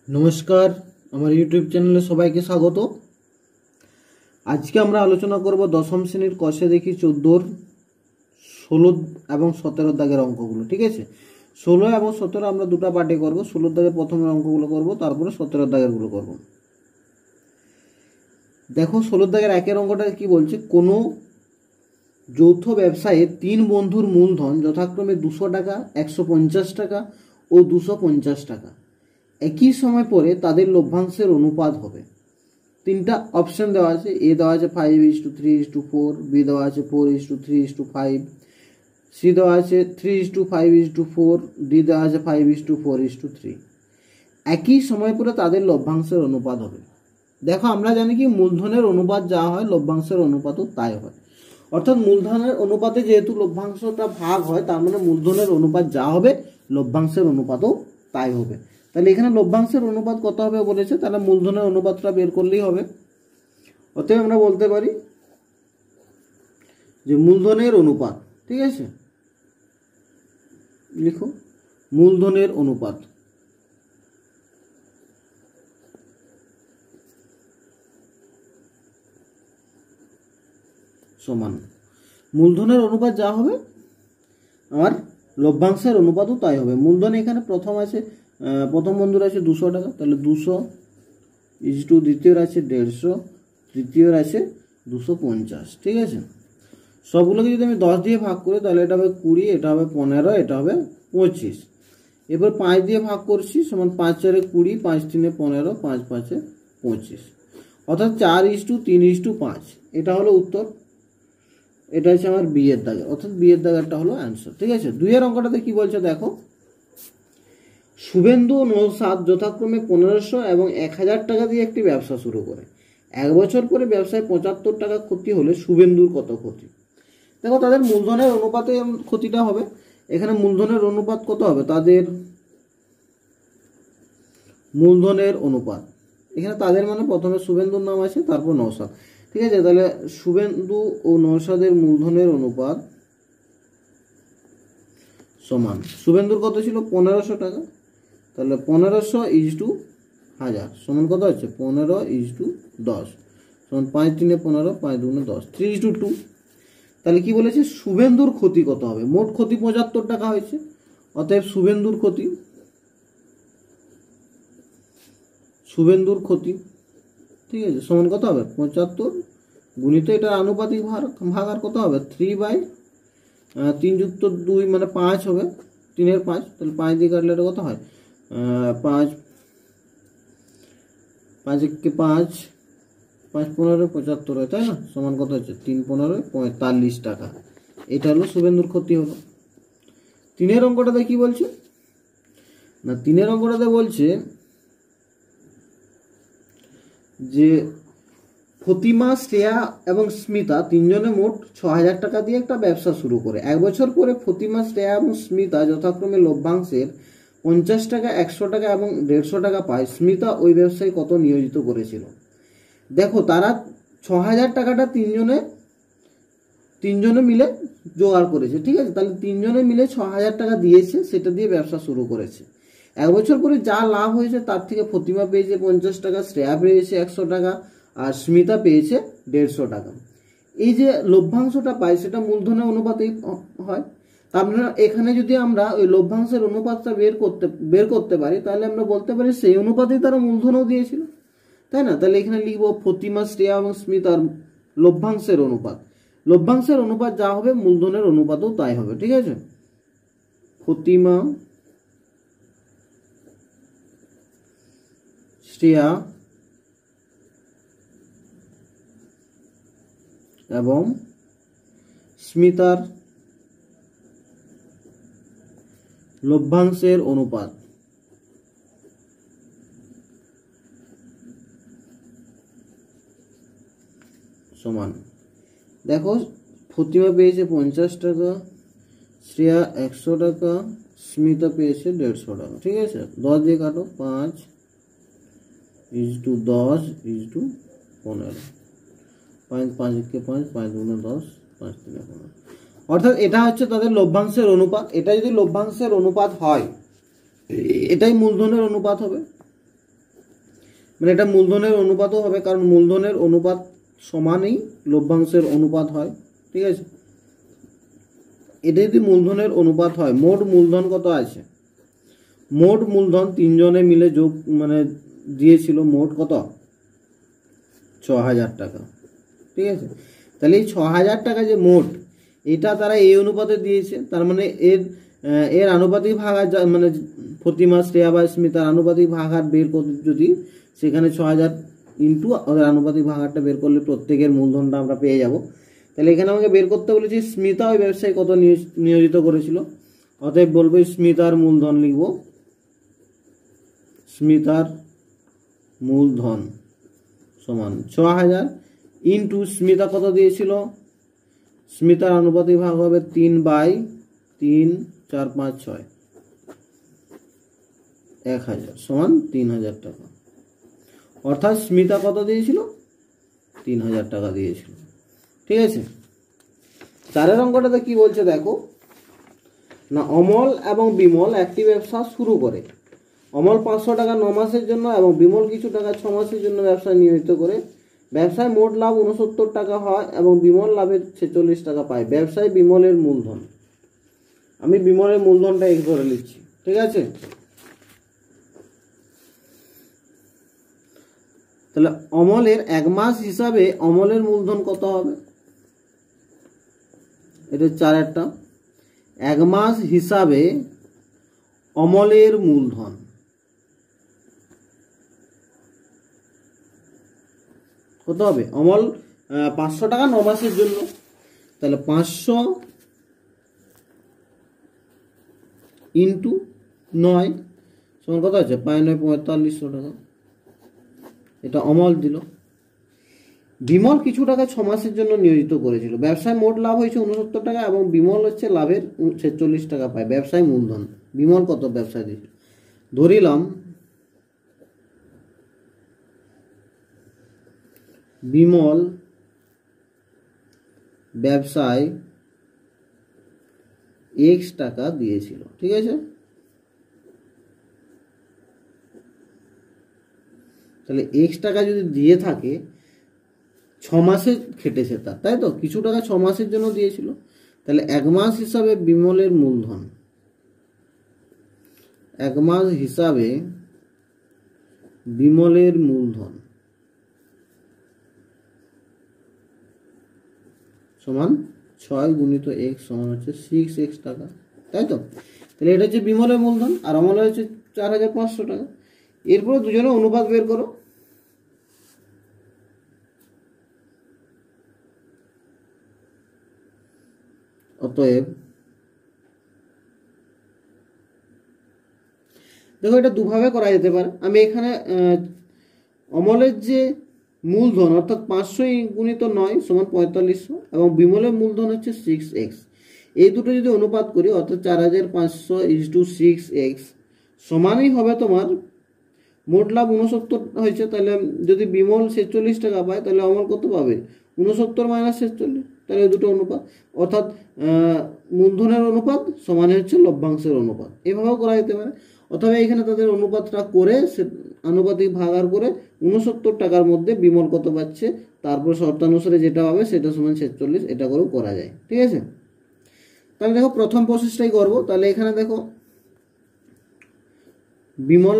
নমস্কার, আমার ইউটিউব চ্যানেলে সবাইকে স্বাগত। আজকে আমরা আলোচনা করব দশম শ্রেণীর কষে দেখি 14 16 এবং 17 দাগের অঙ্কগুলো। ঠিক আছে, 16 এবং 17 আমরা দুটো পার্টে করব। 16 দাগের প্রথমে অঙ্কগুলো করব, তারপরে 17 দাগেরগুলো করব। দেখো 16 দাগের একের অঙ্কটা কি বলছে, কোনো যৌথ ব্যবসায়ে 3 বন্ধুর মূলধন যথাক্রমে 200 টাকা, 150 টাকা ও 250 টাকা। একই সময় পরে তাদের লভ্যাংশের অনুপাত হবে। তিনটা অপশন দেওয়া আছে, এ দেওয়া আছে 5:3:4, বি দেওয়া আছে 4:3:5, সি দেওয়া আছে 3:5:4, ডি দেওয়া আছে 5:4:3। একই সময় পরে তাদের লভ্যাংশের অনুপাত হবে। দেখো আমরা জানি কি মূলধনের অনুপাত যা হয় লভ্যাংশের অনুপাতও তাই হয়। অর্থাৎ মূলধনের অনুপাতে যেহেতু লভ্যাংশটা ভাগ হয়, তার মানে মূলধনের অনুপাত যা হবে লভ্যাংশের অনুপাতও তাই হবে। তাহলে এখানে লভ্যাংশের অনুপাত কত হবে বলেছে, তাহলে মূলধনের অনুপাতটা বের করলেই হবে। অতএব আমরা বলতে পারি যে মূলধনের অনুপাত, ঠিক আছে, লিখো মূলধনের অনুপাত সমান মূলধনের অনুপাত যা হবে আমার লভ্যাংশের অনুপাতও তাই হবে। মূলধন এখানে প্রথম বন্ধুর আছে 200 টাকা, তাহলে 200 দ্বিতীয়র আছে 150, তৃতীয়র আছে 250। ঠিক আছে, সবগুলোকে যদি আমি 10 দিয়ে ভাগ করি তাহলে এটা হবে 20, এটা হবে 15, এটা হবে 25। এবার 5 দিয়ে ভাগ করছি, সমান 5×4 20, 5×3 15, 5×5 25। অর্থাৎ 4:3:5। এটা হলো উত্তর। এটা হচ্ছে আমার বিয়ের দাগের, অর্থাৎ বিয়ের দাগেরটা হলো অ্যান্সার। ঠিক আছে, দুইয়ের অঙ্কটাতে কি বলছে দেখো, শুভেন্দু ও নৌসাদ যথাক্রমে 1500 এবং 1000 টাকা দিয়ে একটি ব্যবসা শুরু করে। 1 বছর পরে ব্যবসায় 75 টাকা ক্ষতি হলে শুভেন্দুর কত ক্ষতি? দেখো তাদের মূলধনের অনুপাতে ক্ষতিটা হবে। এখানে মূলধনের অনুপাত কত হবে, তাদের মূলধনের অনুপাত, এখানে তাদের মানে প্রথমে শুভেন্দুর নাম আছে, তারপর নৌসাদ। ঠিক আছে, তাহলে শুভেন্দু ও নৌসাদের মূলধনের অনুপাত সমান, শুভেন্দুর কত ছিল 1500 টাকা, তাহলে 1500:1000 সমান কত হচ্ছে 15:10 সমান 5×3 15, 5×2 10, 3:2। তাহলে কি বলেছে, শুভেন্দুর ক্ষতি কত হবে? মোট ক্ষতি 75 টাকা হয়েছে, অতএব শুভেন্দুর ক্ষতি ঠিক আছে সমান কত হবে 75 গুণিত এটা আনুপাতিক ভাগ, আর কত হবে 3/3+2 মানে 5 হবে, 3-এর 5, তাহলে 5 দিয়ে কাটলে এটা কত হয় 5 5 5 5×15 75 হয়, তাই না? সমান কত হচ্ছে 3×15 45 টাকা। এটা হলো শুভেন্দুর ক্ষতি হলো। 3-এর অঙ্কটাতে কি বলছে না, 3-এর অঙ্কটাতে বলছে যে ফতিমা, শ্রেয়া এবং স্মিতা তিনজনে মোট 6000 টাকা দিয়ে একটা ব্যবসা শুরু করে। 1 বছর পরে ফতিমা, শ্রেয়া এবং স্মিতা যথাক্রমে লভ্যাংশের 50 টাকা, 100 টাকা এবং 150 টাকা পায়। স্মিতা ওই ব্যবসায় কত নিয়োজিত করেছিল? দেখো তারা 6000 টাকাটা তিনজনে মিলে জোগাড় করেছে। ঠিক আছে, তাহলে তিনজনে মিলে 6000 টাকা দিয়েছে, সেটা দিয়ে ব্যবসা শুরু করেছে। 1 বছর পরে যা লাভ হয়েছে তার থেকে ফতিমা পেয়েছে 50 টাকা, শ্রেয়া পেয়েছে 100 টাকা আর স্মিতা পেয়েছে 150 টাকা। এই যে লভ্যাংশটা পাই সেটা মূলধনের অনুপাতেই হয়। তার মানে এখানে যদি আমরা ওই লভ্যাংশের অনুপাতটা বের করতে পারি, তাহলে আমরা বলতে পারি সেই অনুপাতেই তারা মূলধনও দিয়েছিল, তাই না? তাহলে এখানে লিখবো ফতিমা, শ্রেয়া এবং স্মিতার লভ্যাংশের অনুপাত যা হবে মূলধনের অনুপাতও তাই হবে। ঠিক আছে, ফতিমা, শ্রেয়া এবং স্মিতার লভ্যাংশের অনুপাত সমান, দেখো ফতিমা পেয়েছে 50 টাকা, শ্রেয়া 100 টাকা, স্মিতা পেয়েছে 150 টাকা। ঠিক আছে, 10 দিয়ে কাটো, 5:10:15, 5×5 5, 5×2 10, 5×3 15। অর্থাৎ এটা হচ্ছে তাদের লভ্যাংশের অনুপাত। এটা যদি লভ্যাংশের অনুপাত হয়, এটাই মূলধনের অনুপাত হবে। মানে এটা মূলধনের অনুপাতও হবে, কারণ মূলধনের অনুপাত সমানই লভ্যাংশের অনুপাত হয়। ঠিক আছে, এটা যদি মূলধনের অনুপাত হয়, মোট মূলধন কত আছে? মোট মূলধন তিনজনে মিলে যোগ মানে দিয়েছিল মোট কত? ৬,০০০ টাকা। ঠিক আছে, তাহলে এই ৬,০০০ টাকা যে মোট, এটা তারা এই অনুপাতে দিয়েছে, তার মানে এর আনুপাতিক ভাগাহার মানে প্রতিমা, শ্রেয়া বা স্মিতার আনুপাতিক ভাগাহার বের করতে যদি সেখানে ৬,০০০ ইন্টু ওদের আনুপাতিক ভাগাহারটা বের করলে প্রত্যেকের মূলধনটা আমরা পেয়ে যাব। তাহলে এখানে আমাকে বের করতে বলেছি স্মিতা ওই ব্যবসায় কত নিয়োজিত করেছিল, অতএব বলবো স্মিতার মূলধন লিখব, স্মিতার মূলধন সমান ৬,০০০ ইন্টু স্মিতা কত দিয়েছিল, স্মিতার আনুপাতিক ভাগ হবে 3/3, 4, 5, 6, ১,০০০ সমান ৩,০০০ টাকা। অর্থাৎ স্মিতা কত দিয়েছিল? ৩,০০০ টাকা দিয়েছিল। ঠিক আছে, ৪ অঙ্কটাতে কি বলছে দেখো না, অমল এবং বিমল একটি ব্যবসা শুরু করে। অমল ৫০০ টাকা ৯ মাসের জন্য এবং বিমল কিছু টাকা ৬ মাসের জন্য ব্যবসায় নিয়োজিত করে। ব্যবসায় মোট লাভ ৬৯ টাকা হয় এবং বিমল লাভের ৪৬ টাকা পায়। ব্যবসায় বিমলের মূলধন, আমি বিমলের মূলধনটা এক ধরে নিচ্ছি। ঠিক আছে, তাহলে অমলের ১ মাস হিসাবে অমলের মূলধন কত হবে? এটা ৪টা ১ মাস হিসাবে অমলের মূলধন কত হবে? অমল ৫০০ টাকা ৯ মাসের জন্য, তাহলে ৫০০ ইন্টু ৯ সমান কত আছে? ৫ × ৯ = ৪৫০০ টাকা। এটা অমল দিল। বিমল কিছু টাকা ৬ মাসের জন্য নিয়োজিত করেছিল। ব্যবসায় মোট লাভ হয়েছে ৬৯ টাকা এবং বিমল হচ্ছে লাভের ৪৬ টাকা পায়। ব্যবসায় মূলধন বিমল কত ব্যবসায় দিয়েছিল? ধরিলাম বিমল ব্যবসায় X টাকা দিয়েছিল। ঠিক আছে, তাহলে X টাকা যদি দিয়ে থাকে, ৬ মাসে খেটেছে তার, তাই তো? কিছু টাকা ৬ মাসের জন্য দিয়েছিল, তাহলে ১ মাস হিসাবে বিমলের মূলধন, ১ মাস হিসাবে বিমলের মূলধন সমান ৬ × X সমান হচ্ছে 6X টাকা, তাই তো? তাহলে এটা হচ্ছে বিমলের মূলধন আর অমলের হচ্ছে ৪৫০০ টাকা। এরপরে দুজনে অনুপাত বের করো। অতএব দেখো, এটা দুভাবে করা যেতে পারে। আমি এখানে অমলের যে মূলধন অর্থাৎ ৫০০ × ৯ সমান ৪৫০০ এবং বিমলের মূলধন হচ্ছে 6X, এই দুটো যদি অনুপাত করি অর্থাৎ ৪৫০০ = 6X সমানই হবে তোমার মোট লাভ ৬৯ হয়েছে। তাহলে যদি বিমল ৪৬ টাকা পায়, তাহলে অমল কত পাবে? ৬৯ - ৪৬, তাহলে দুটো অনুপাত, অর্থাৎ মূলধনের অনুপাত সমান হচ্ছে লভ্যাংশের অনুপাত। এভাবেও করা যেতে পারে। অথবা এখানে তাদের অনুপাতটা করে আনুপাতিক ভাগাহার করে ৬৯ টাকার মধ্যে বিমল কত পাচ্ছে, তারপর শর্তানুসারে যেটা হবে সেটা সমান ৪৬, এটা করেও করা যায়। ঠিক আছে, তাহলে দেখো প্রথম প্রসেসটাই করব। তাহলে এখানে দেখো বিমল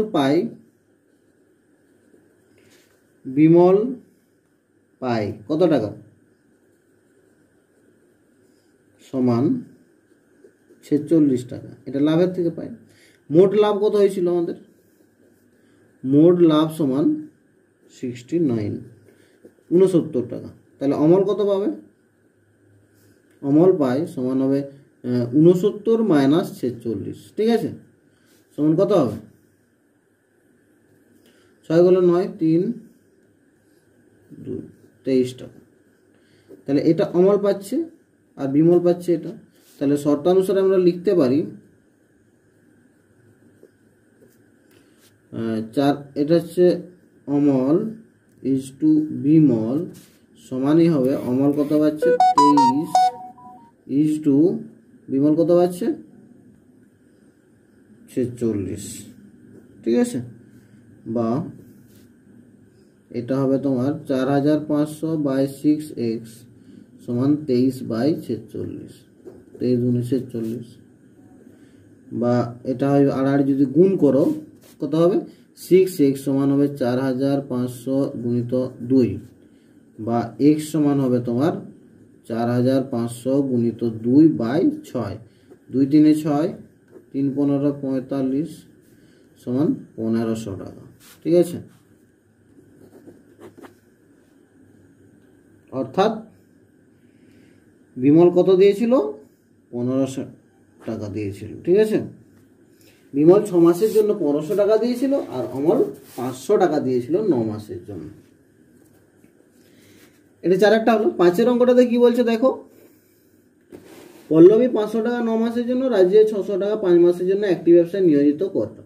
পায় কত টাকা? সমান ৪৬ টাকা, এটা লাভের থেকে পাই। মোট লাভ কত হয়েছিল আমাদের? মোট লাভ সমান 69 টাকা। তাহলে অমল কত পাবে? অমল পায় সমান হবে 69 - ৪৬। ঠিক আছে, সমান কত হবে? ৬ × ৯ = ৩, ২, ২৩ টাকা। তাহলে এটা অমল পাচ্ছে আর বিমল পাচ্ছে এটা। তাহলে শর্তানুসারে আমরা লিখতে পারি এটা হচ্ছে অমল = বিমল সমানই হবে অমল কত পাচ্ছে 23 বিমল কত পাচ্ছে 46। ঠিক আছে, বা এটা হবে তোমার 4500/6x সমান 23/46, 23×46, বা এটা হয় আর যদি গুণ করো কত হবে 6x সমান হবে 4500 গুণিত 2, বা x সমান হবে তোমার 4500 গুণিত 2/6, 2 3 6, 3 15 45 সমান 1500 টাকা। ঠিক আছে, অর্থাৎ বিমল কত দিয়েছিল 1500 টাকা দিয়েছিল। ঠিক আছে, বিমল 6 মাসের জন্য 1500 টাকা দিয়েছিল আর অমল 500 টাকা দিয়েছিল 9 মাসের জন্য। এটা 4 একটা হলো। 5 অঙ্কটাতে কি বলছে দেখো, পল্লবী 500 টাকা 9 মাসের জন্য, রাজিয়া 600 টাকা 5 মাসের জন্য একটি ব্যবসায় নিয়োজিত করলো।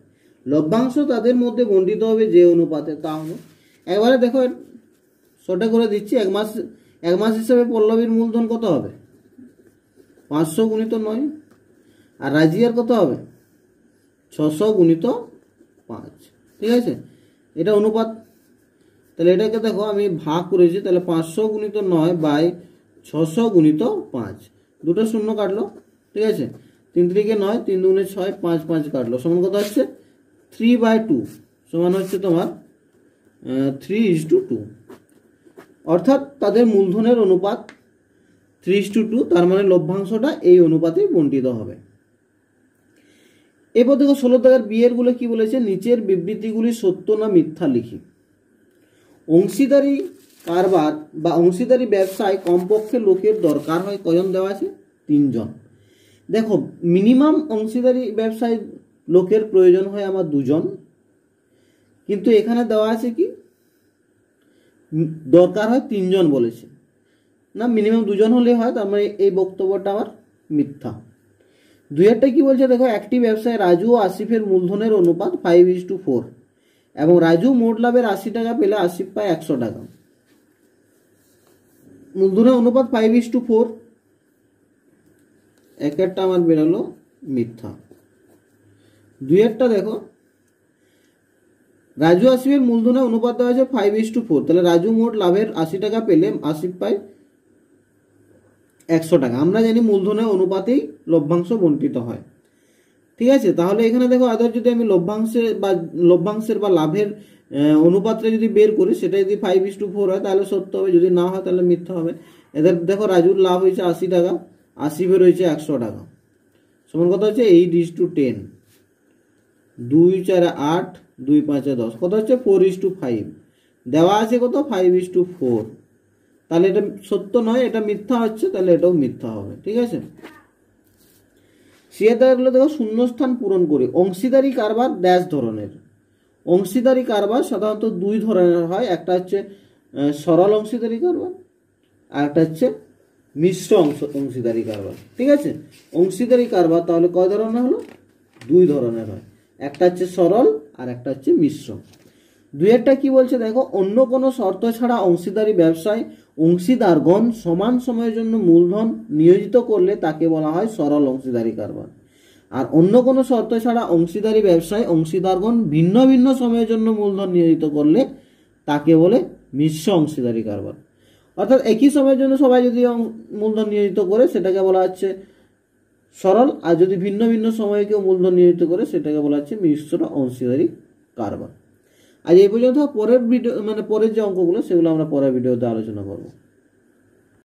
লভ্যাংশ তাদের মধ্যে বণ্টিত হবে যে অনুপাতে, তা হলো, একবারে দেখো শর্টে করে দিচ্ছি, এক মাস হিসেবে পল্লবীর মূলধন কত হবে 500 গুণিত 9, আর রাজিয়ার কত হবে 600 গুণিত 5। ঠিক আছে, এটা অনুপাত। তাহলে এটাকে দেখো আমি ভাগ করেছি, তাহলে 500 গুণিত 9/600 গুণিত 5, দুটো শূন্য কাটলো। ঠিক আছে, 3 3 9, 3 2 6, 5 5 কাটলো, সমান কত হচ্ছে 3/2, সমান হচ্ছে তোমার 3:2। অর্থাৎ তাদের মূলধনের অনুপাত 3:2, তার মানে লভ্যাংশটা এই অনুপাতেই বণ্টিত হবে। এরপর দেখো 16 দাগের বিয়ের গুলো কি বলেছে, নিচের বিবৃতিগুলি সত্য না মিথ্যা লিখি। অংশীদারি কারবার বা অংশীদারি ব্যবসায় কমপক্ষে লোকের দরকার হয় কজন, দেওয়া আছে 3 জন। দেখো মিনিমাম অংশীদারি ব্যবসায় লোকের প্রয়োজন হয় আমার 2 জন, কিন্তু এখানে দেওয়া আছে কি দরকার হয় 3 জন বলেছে না, মিনিমাম 2 জন হলে হয়, তার মানে এই বক্তব্যটা আমার মিথ্যা। 2 কি বলছে দেখো, একটি ব্যবসায় রাজু ও আসিফের মূলধনের অনুপাত 5:4 এবং রাজু মোট লাভের 80 টাকা পেলে আসিফ পায় 100 টাকা। মূলধনের অনুপাত 5:4, একটা আমার বেরোলো মিথ্যা। 2 দেখো, রাজু আসিফের মূলধনের অনুপাত দেওয়া আছে 5:4, তাহলে রাজু মোট লাভের 80 টাকা পেলে আসিফ পায় 100 টাকা। আমরা জানি মূলধনের অনুপাতেই লভ্যাংশ বণ্টিত হয়। ঠিক আছে, তাহলে এখানে দেখো আদার যদি আমি লভ্যাংশের বা লাভের অনুপাতটা যদি বের করি, সেটা যদি 5:4 হয় তাহলে সত্য হবে, যদি না হয় তাহলে মিথ্যা হবে। এদের দেখো রাজুর লাভ হয়েছে 80 টাকা, আসিফের হয়েছে 100 টাকা, সমান কত হচ্ছে 8:10, 2 4 8, 2 5 10, কত হচ্ছে 4:5, দেওয়া আছে কত 5:4, তাহলে এটা সত্য নয়, এটা মিথ্যা হচ্ছে, তাহলে এটাও মিথ্যা হবে। ঠিক আছে, সিয়াদারগুলো দেখো শূন্যস্থান পূরণ করে। অংশীদারি কারবার ড্যাশ ধরনের। অংশীদারি কারবার সাধারণত 2 ধরনের হয়, একটা হচ্ছে সরল অংশীদারি কারবার আর একটা হচ্ছে মিশ্র অংশীদারি কারবার। ঠিক আছে, অংশীদারি কারবার তাহলে কয় ধরনের হলো 2 ধরনের হয়, একটা হচ্ছে সরল আর একটা হচ্ছে মিশ্র। 2 কি বলছে দেখো, অন্য কোনো শর্ত ছাড়া অংশীদারি ব্যবসায় অংশীদারগণ সমান সময়ের জন্য মূলধন নিয়োজিত করলে তাকে বলা হয় সরল অংশীদারি কারবার, আর অন্য কোনো শর্ত ছাড়া অংশীদারি ব্যবসায় অংশীদারগণ ভিন্ন ভিন্ন সময়ের জন্য মূলধন নিয়োজিত করলে তাকে বলে মিশ্র অংশীদারি কারবার। অর্থাৎ একই সময়ের জন্য সবাই যদি মূলধন নিয়োজিত করে সেটাকে বলা হচ্ছে সরল, আর যদি ভিন্ন ভিন্ন সময়ে কেউ মূলধন নিয়োজিত করে সেটাকে বলা হচ্ছে মিশ্র অংশীদারি কারবার। আজ এই পর্যন্ত, পরের ভিডিও পরের যে অঙ্কগুলো সেগুলো আমরা পরের ভিডিওতে আলোচনা করব।